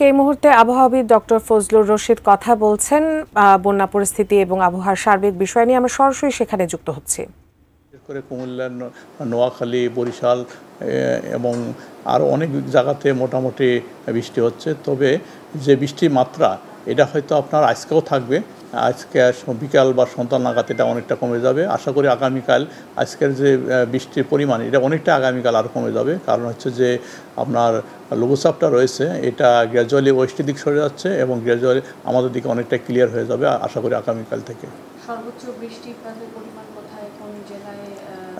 এই মুহূর্তে আবহাওয়াবিদ ডক্টর ফজলুর রশিদ কথা বলছেন বন্যা পরিস্থিতি এবং আবহাওয়ার সার্বিক বিষয় নিয়ে। আমরা সরাসরি সেখানে যুক্ত হচ্ছি। বিশেষ করে কুমিল্লা, নোয়াখালী, বরিশাল এবং আরও অনেক জায়গাতে মোটামুটি বৃষ্টি হচ্ছে। তবে যে বৃষ্টির মাত্রা এটা হয়তো আপনার আজকেও থাকবে। আজকে বিকাল বা সন্ধ্যা নাগাদ এটা অনেকটা কমে যাবে। আশা করি আগামীকাল আজকের যে বৃষ্টির পরিমাণ এটা অনেকটা আগামীকাল আরও কমে যাবে। কারণ হচ্ছে যে আপনার লঘুচাপটা রয়েছে এটা গ্র্যাজুয়ালি ওয়েস্টের দিক সরে যাচ্ছে এবং গ্র্যাজুয়ালি আমাদের দিকে অনেকটা ক্লিয়ার হয়ে যাবে আশা করি আগামীকাল থেকে। সর্বোচ্চ বৃষ্টিপাতের পরিমাণ কোথায় কোন জেলায়?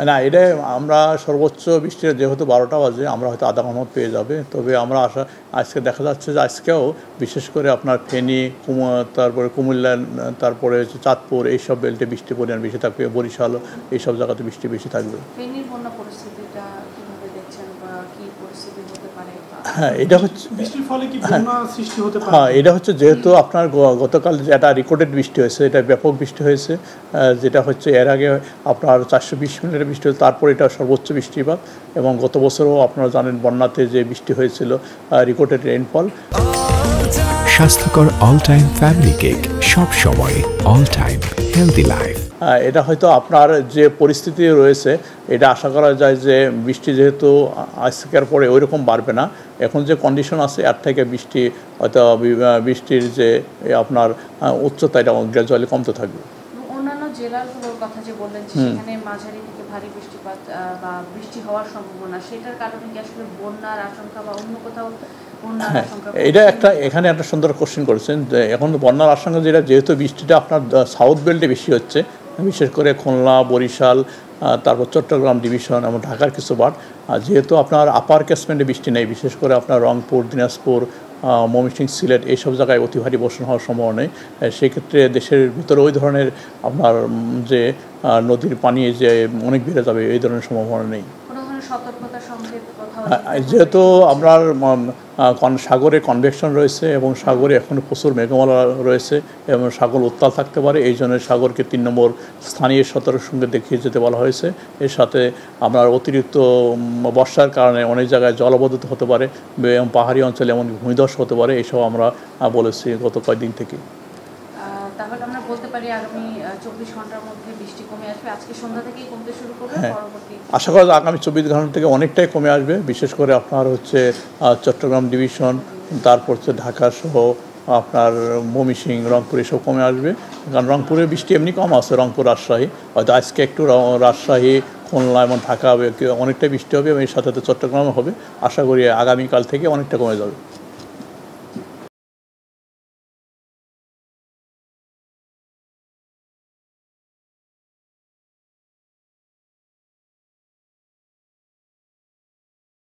না, এটা আমরা সর্বোচ্চ বৃষ্টির যেহেতু 12টা বাজে আমরা হয়তো আধা ঘন্টা পেয়ে যাবে। তবে আমরা আজকে দেখা যাচ্ছে যে আজকেও বিশেষ করে আপনার ফেনী, তারপরে কুমিল্লা, তারপরে চাঁদপুর এইসব বেল্টে বৃষ্টির পরিমাণ বেশি থাকবে। বরিশাল এইসব জায়গাতে বৃষ্টি বেশি থাকবে। ফেনীর বন্যা পরিস্থিতিটা কিভাবে দেখছেন বা কি পরিস্থিতি হতে পারে? হ্যাঁ, এটা হচ্ছে বৃষ্টির ফলে কি বন্যা সৃষ্টি হতে পারে? হ্যাঁ, এটা হচ্ছে যেহেতু আপনার গতকাল যেটা রেকর্ডেড বৃষ্টি হয়েছে এটা ব্যাপক বৃষ্টি হয়েছে। যেটা হচ্ছে এর আগে আপনার 420 মিলিমিটার বৃষ্টি হয়েছে, তারপর এটা সর্বোচ্চ বৃষ্টিপাত। এবং গত বছরও আপনারা জানেন বন্যাতে যে বৃষ্টি হয়েছিল রেকর্ডেড রেইনফল। স্বাস্থ্যকর অল টাইম ফ্যামিলি কেক, সব সময় অল টাইম হেলদি লাইফ। এটা হয়তো আপনার যে পরিস্থিতি রয়েছে এটা আশা করা যায় যে বৃষ্টি যেহেতু আজকের পরে ওই রকম বাড়বে না। এখন যে কন্ডিশন আছে এর থেকে বৃষ্টি হয়তো বৃষ্টির যে আপনার উচ্চতা এটা গ্র্যাজুয়ালি কমতে থাকবে। অন্যান্য জেলাগুলোর কথা যে বললেন সেখানে মাঝারি থেকে ভারী বৃষ্টিপাত বা বৃষ্টি হওয়ার সম্ভাবনা, সেটার কারণে কি আসলে বন্যার আশঙ্কা বা অন্য কোথাও? হ্যাঁ, এটা এখানে একটা সুন্দর কোশ্চেন করেছেন যে এখন বন্যার আশঙ্কা যেহেতু বৃষ্টিটা আপনার সাউথ বেল্টে বেশি হচ্ছে, বিশেষ করে খুলনা, বরিশাল, তারপর চট্টগ্রাম ডিভিশন এবং ঢাকার কিছু পার্ট। যেহেতু আপনার আপার ক্যাচমেন্টে বৃষ্টি নেই, বিশেষ করে আপনার রংপুর, দিনাজপুর, ময়মনসিংহ, সিলেট এইসব জায়গায় অতি ভারী বর্ষণ হওয়ার সম্ভাবনা নেই। সেক্ষেত্রে দেশের ভিতরে ওই ধরনের আপনার যে নদীর পানি যে অনেক বেড়ে যাবে এই ধরনের সম্ভাবনা নেই। যেহেতু আপনার সাগরে কনভেকশন রয়েছে এবং সাগরে এখন প্রচুর মেঘমালা রয়েছে এবং সাগর উত্তাল থাকতে পারে, এই জন্য সাগরকে 3 নম্বর স্থানীয় সতর্কের সঙ্গে দেখিয়ে যেতে বলা হয়েছে। এর সাথে আপনার অতিরিক্ত বর্ষার কারণে অনেক জায়গায় জলাবদ্ধতা হতে পারে এবং পাহাড়ি অঞ্চলে এমন ভূমিধস হতে পারে, এইসব আমরা বলেছি গত কয়েকদিন থেকে। তাহলে আমরা বলতে পারি আগামী 24 ঘন্টার মধ্যে বৃষ্টি কমে আসবে, আজকে সন্ধ্যা থেকেই কমতে শুরু করবে। পরবর্তী আশা করা যায় আগামী 24 ঘন্টা থেকে অনেকটাই কমে আসবে। বিশেষ করে আপনার হচ্ছে চট্টগ্রাম ডিভিশন, তারপর হচ্ছে ঢাকা সহ আপনার ময়মনসিংহ, রংপুর এসব কমে আসবে। কারণ রংপুরের বৃষ্টি এমনি কম আছে, রংপুর, রাজশাহী। হয়তো আজকে একটু রাজশাহী, খুলনা এবং ঢাকা অনেকটাই বৃষ্টি হবে এবং এর সাথে চট্টগ্রামও হবে। আশা করি আগামীকাল থেকে অনেকটা কমে যাবে।